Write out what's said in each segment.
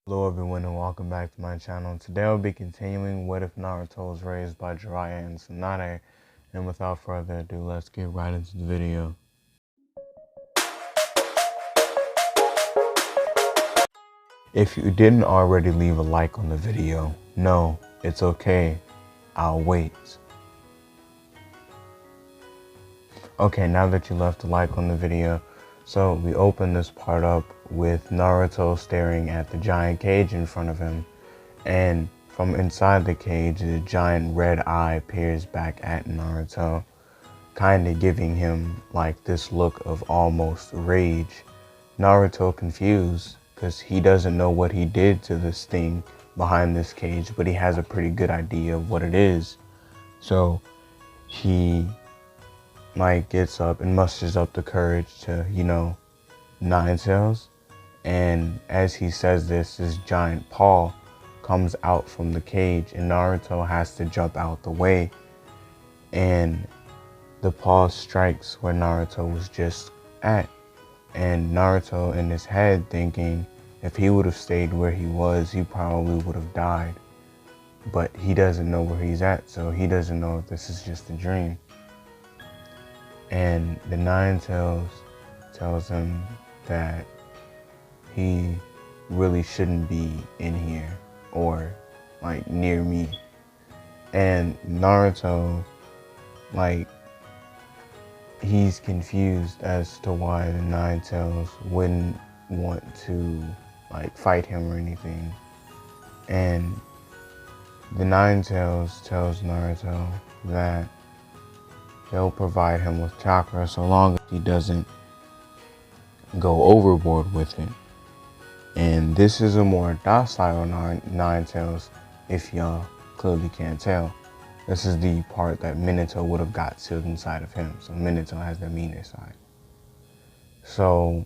Hello everyone and welcome back to my channel. Today I'll be continuing What If Naruto was Raised by Jiraiya and Tsunade. And without further ado, let's get right into the video. If you didn't already leave a like on the video, no, it's okay. I'll wait. Okay, now that you left a like on the video, so we open this part up with Naruto staring at the giant cage in front of him. And from inside the cage, the giant red eye peers back at Naruto, kind of giving him like this look of almost rage. Naruto confused because he doesn't know what he did to this thing behind this cage, but he has a pretty good idea of what it is. So he gets up and musters up the courage to, Nine Tails. And as he says this giant paw comes out from the cage and Naruto has to jump out the way. And the paw strikes where Naruto was just at. And Naruto in his head thinking if he would have stayed where he was, he probably would have died. But he doesn't know where he's at, so he doesn't know if this is just a dream. And the Nine Tails tells him that he really shouldn't be in here or near me. And Naruto, he's confused as to why the Nine Tails wouldn't want to fight him or anything. And the Nine Tails tells Naruto that they'll provide him with chakra so long as he doesn't go overboard with it. And this is a more docile Nine Tails, if y'all clearly can't tell. This is the part that Minato would have got sealed inside of him. So Minato has the meaner side. So,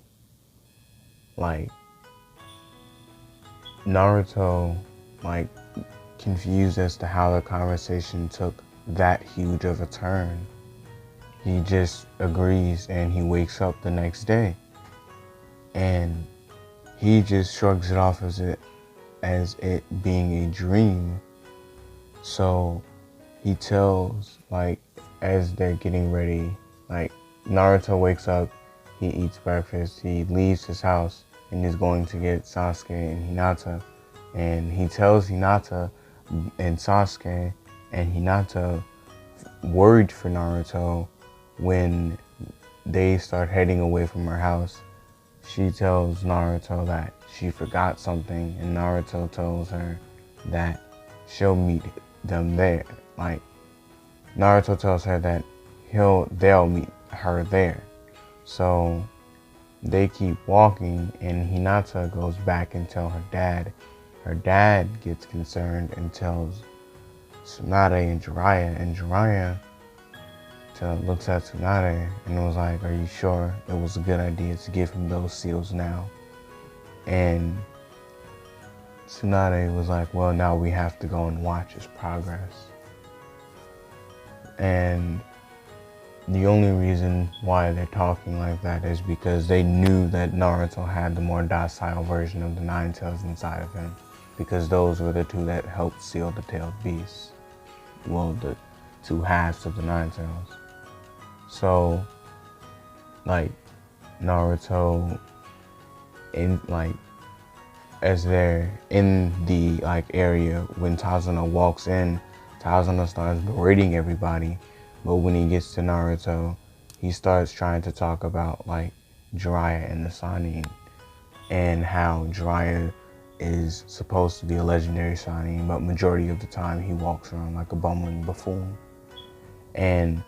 Naruto, confused as to how the conversation took that huge of a turn. He just agrees and he wakes up the next day. And he just shrugs it off as it being a dream. So he tells, as they're getting ready, Naruto wakes up, he eats breakfast, he leaves his house, and he's going to get Sasuke and Hinata. And he tells Hinata and Sasuke and Hinata worried for Naruto when they start heading away from her house. She tells Naruto that she forgot something, and Naruto tells her that she'll meet them there. Naruto tells her that they'll meet her there. So they keep walking, and Hinata goes back and tells her dad. Her dad gets concerned and tells Tsunade and Jiraiya looks at Tsunade and was like, "Are you sure it was a good idea to give him those seals now?" And Tsunade was like, "Well, now we have to go and watch his progress." And the only reason why they're talking like that is because they knew that Naruto had the more docile version of the Nine Tails inside of him, because those were the two that helped seal the tailed beasts. Well, the two halves of the Nine Tails. So, Naruto, as they're in the area, when Tazuna walks in, Tazuna starts berating everybody. But when he gets to Naruto, he starts trying to talk about Jiraiya and the Sannin, and how Jiraiya is supposed to be a legendary Sannin, but majority of the time he walks around like a bumbling buffoon. And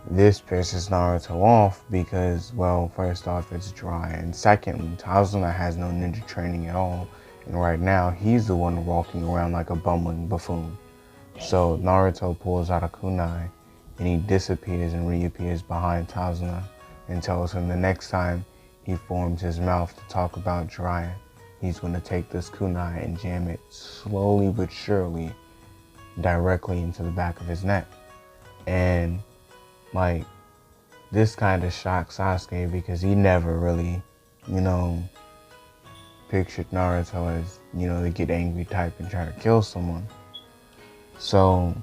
this pisses Naruto off because, well, first off, it's Jiraiya, and secondly, Tazuna has no ninja training at all, and right now he's the one walking around like a bumbling buffoon. So Naruto pulls out a kunai, and he disappears and reappears behind Tazuna and tells him the next time he forms his mouth to talk about Jiraiya, he's going to take this kunai and jam it slowly but surely directly into the back of his neck. And this kind of shocked Sasuke because he never really, pictured Naruto as, you know, the get angry type and try to kill someone. So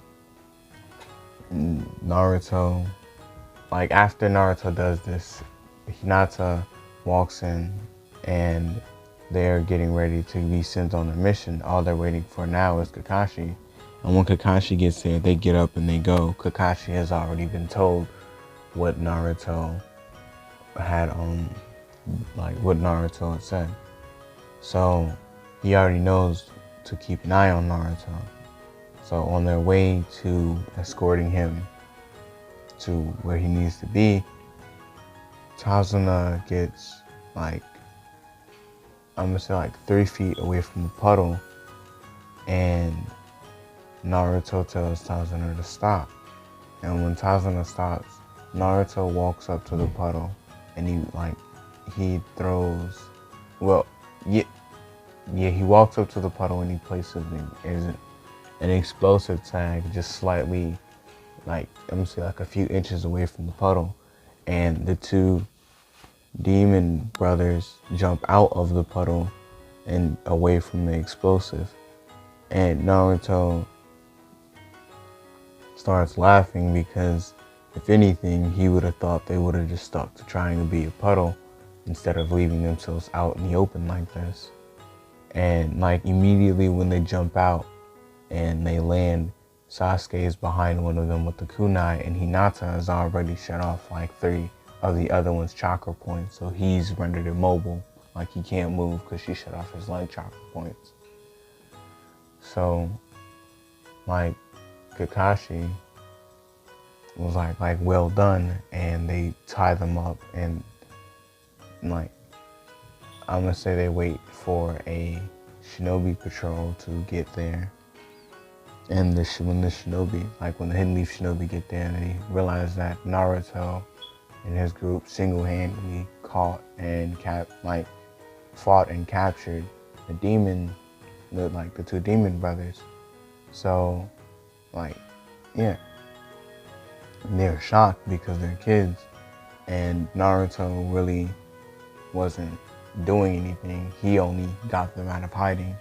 Naruto, like after Naruto does this, Hinata walks in and they're getting ready to be sent on a mission. All they're waiting for now is Kakashi. And when Kakashi gets there, they get up and they go. Kakashi has already been told what Naruto had what Naruto had said. So he already knows to keep an eye on Naruto. So on their way to escorting him to where he needs to be, Tazuna gets like, I'm gonna say like 3 feet away from the puddle, and Naruto tells Tazuna to stop. And when Tazuna stops, Naruto walks up to the puddle and he throws, he walks up to the puddle and he places an explosive tag just slightly, like, I'm gonna say like a few inches away from the puddle. And the 2 demon brothers jump out of the puddle and away from the explosive. And Naruto starts laughing because if anything, he would have thought they would have just stuck to trying to be a puddle instead of leaving themselves out in the open like this. And like immediately when they jump out and they land, Sasuke is behind one of them with the kunai, and Hinata has already shut off like 3 of the other one's chakra points. So he's rendered immobile, like he can't move because she shut off his leg chakra points. So like Kakashi was like well done, and they tie them up, and like I'm gonna say they wait for a Shinobi patrol to get there. And when the Shinobi, like when the Hidden Leaf Shinobi get there, they realize that Naruto and his group single-handedly fought and captured the demon, the 2 demon brothers. So, they're shocked because they're kids, and Naruto really wasn't doing anything. He only got them out of hiding.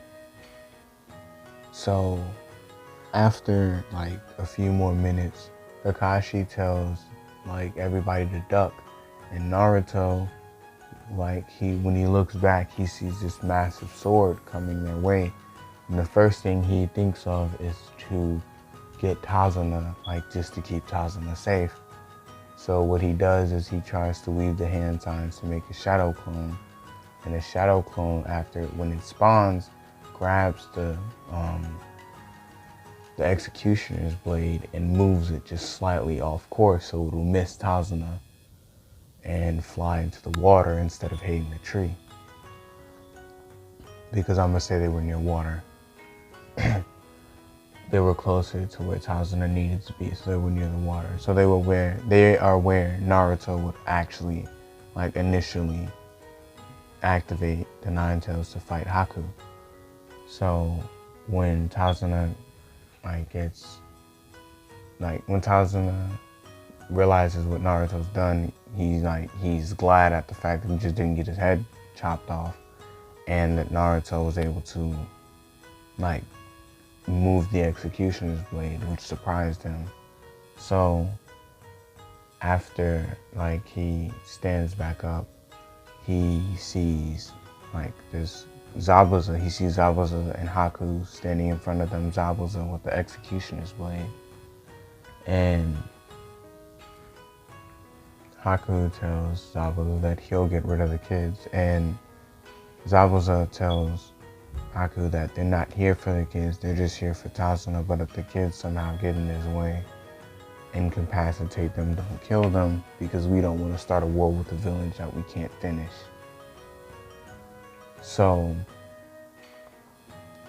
So after like a few more minutes, Kakashi tells like everybody to duck, and Naruto, when he looks back, he sees this massive sword coming their way, and the first thing he thinks of is to get Tazuna, just to keep Tazuna safe. So what he does is he tries to weave the hand signs to make a shadow clone, and the shadow clone, when it spawns, grabs the executioner's blade and moves it just slightly off course so it'll miss Tazuna and fly into the water instead of hitting the tree. Because I'm gonna say they were near water. They were closer to where Tazuna needed to be, so they were near the water. So they are where Naruto would actually initially activate the Nine Tails to fight Haku. So when Tazuna when Tazuna realizes what Naruto's done, he's glad at the fact that he just didn't get his head chopped off, and that Naruto was able to move the executioner's blade, which surprised him. So after he stands back up, he sees this Zabuza. He sees Zabuza and Haku standing in front of them, Zabuza with the executioner's blade. And Haku tells Zabuza that he'll get rid of the kids, and Zabuza tells Haku that they're not here for the kids, they're just here for Tazuna, but if the kids somehow get in his way, incapacitate them, don't kill them, because we don't want to start a war with a village that we can't finish. So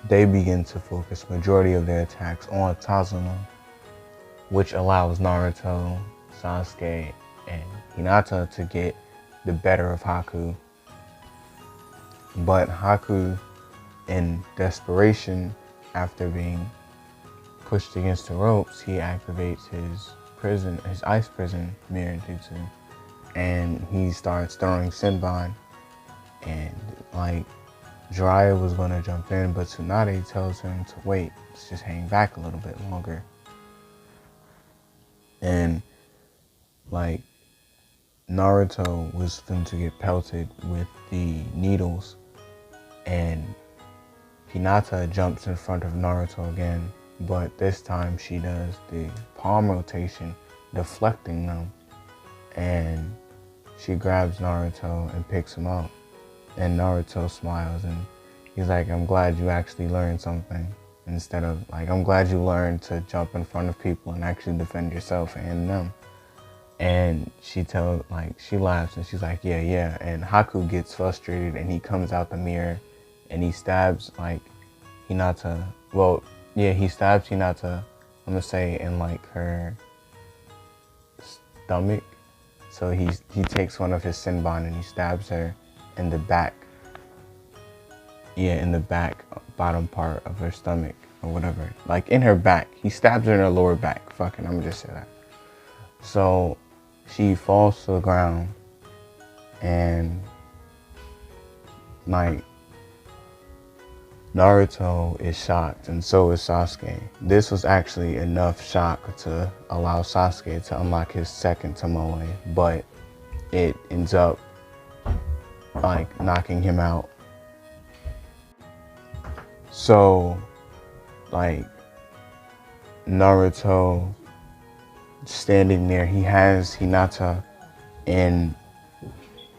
they begin to focus majority of their attacks on Tazuna, which allows Naruto, Sasuke, and Hinata to get the better of Haku. But Haku, in desperation, after being pushed against the ropes, he activates his ice prison mirror jutsu, and he starts throwing Senbon, and Jiraiya was going to jump in, but Tsunade tells him to wait. Let's just hang back a little bit longer. And like Naruto was going to get pelted with the needles, and Hinata jumps in front of Naruto again, but this time she does the palm rotation, deflecting them, and she grabs Naruto and picks him up. And Naruto smiles and he's like, I'm glad you actually learned something. Instead of like, I'm glad you learned to jump in front of people and actually defend yourself and them. And she laughs and she's like, yeah. And Haku gets frustrated and he comes out the mirror and he stabs like Hinata. Well, yeah, he stabs Hinata, I'm gonna say in like her stomach. So he takes one of his Senbon and he stabs her in the back. Yeah, in the back, bottom part of her stomach or whatever. Like in her back. He stabs her in her lower back. Fucking, I'm gonna just say that. So she falls to the ground and like Naruto is shocked and so is Sasuke. This was actually enough shock to allow Sasuke to unlock his second Tomoe, but it ends up like knocking him out. So like Naruto standing there, he has Hinata in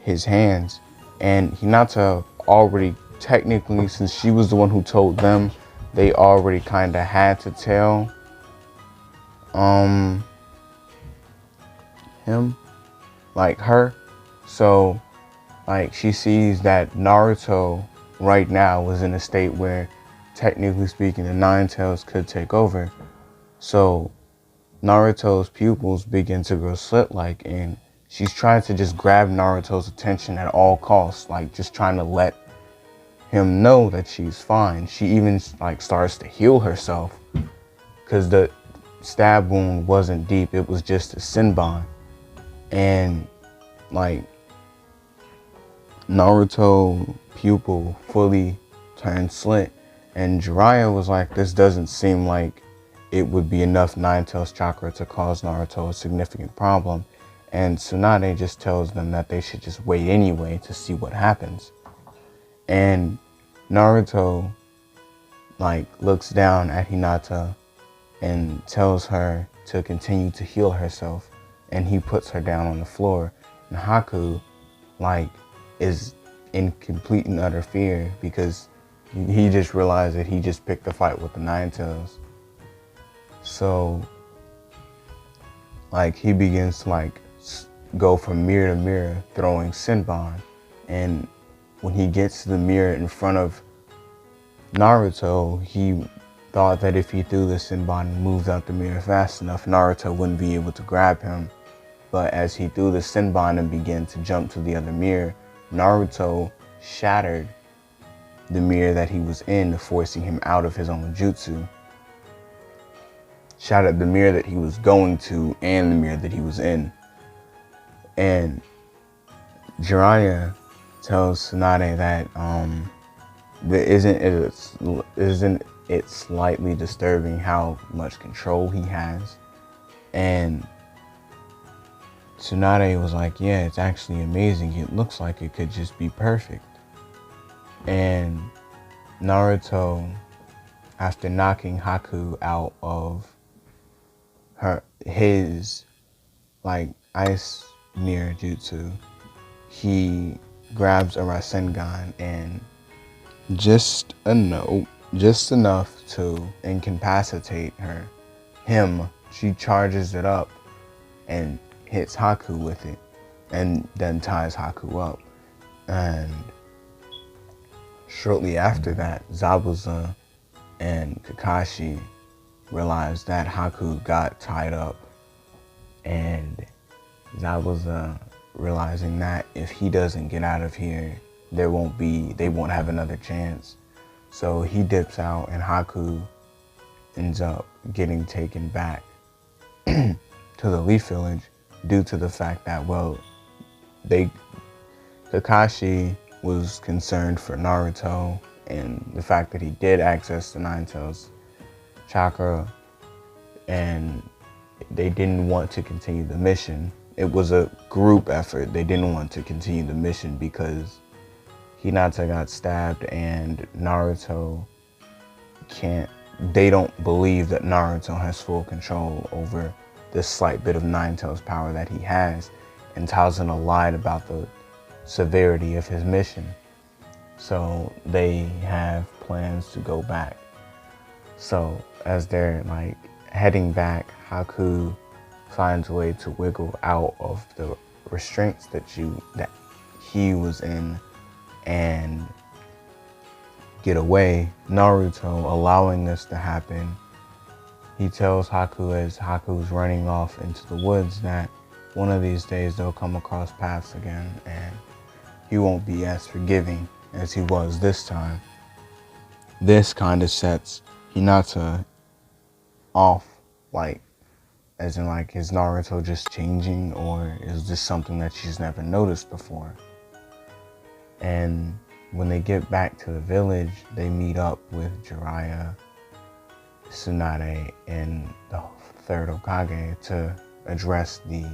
his hands, and Hinata already technically, since she was the one who told them, they already kind of had to tell him, like her. So like she sees that Naruto right now was in a state where technically speaking the Nine Tails could take over. So Naruto's pupils begin to grow slit-like, and she's trying to just grab Naruto's attention at all costs, like just trying to let him know that she's fine. She even like starts to heal herself because the stab wound wasn't deep, it was just a Senbon. And like Naruto pupil fully turned slit, and Jiraiya was like, this doesn't seem like it would be enough Nine Tails chakra to cause Naruto a significant problem. And Tsunade just tells them that they should just wait anyway to see what happens. And Naruto like looks down at Hinata and tells her to continue to heal herself, and he puts her down on the floor. And Haku like is in complete and utter fear because he just realized that he just picked a fight with the Nine Tails. So like he begins to like go from mirror to mirror throwing Senbon, and when he gets to the mirror in front of Naruto, he thought that if he threw the Senbon and moved out the mirror fast enough, Naruto wouldn't be able to grab him. But as he threw the Senbon and began to jump to the other mirror, Naruto shattered the mirror that he was in, forcing him out of his own jutsu. Shattered the mirror that he was going to and the mirror that he was in. And Jiraiya tells Tsunade that isn't it slightly disturbing how much control he has? And Tsunade was like, yeah, it's actually amazing. It looks like it could just be perfect. And Naruto, after knocking Haku out of his like ice mirror jutsu, he grabs a Rasengan and just enough to incapacitate him, she charges it up and hits Haku with it, and then ties Haku up. And shortly after that, Zabuza and Kakashi realized that Haku got tied up, and Zabuza realizing that if he doesn't get out of here, they won't have another chance. So he dips out, and Haku ends up getting taken back to the Leaf Village due to the fact that, well, Kakashi was concerned for Naruto and the fact that he did access the Nine Tails chakra, and they didn't want to continue the mission. It was a group effort. They didn't want to continue the mission because Hinata got stabbed and Naruto they don't believe that Naruto has full control over this slight bit of Nine Tails power that he has, and Tazuna lied about the severity of his mission. So they have plans to go back. So as they're like heading back, Haku finds a way to wiggle out of the restraints that he was in and get away. Naruto, allowing this to happen, he tells Haku as Haku's running off into the woods that one of these days they'll come across paths again and he won't be as forgiving as he was this time. This kind of sets Hinata off, like, as in like, is Naruto just changing, or is this something that she's never noticed before? And when they get back to the village, they meet up with Jiraiya, Tsunade, and the third Hokage to address the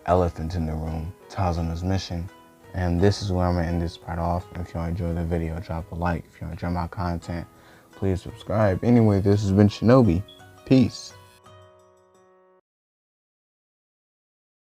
elephant in the room, Tazuna's mission. And this is where I'm gonna end this part off. If you enjoyed the video, drop a like. If you enjoy my content, please subscribe. Anyway, this has been Shinobi. Peace.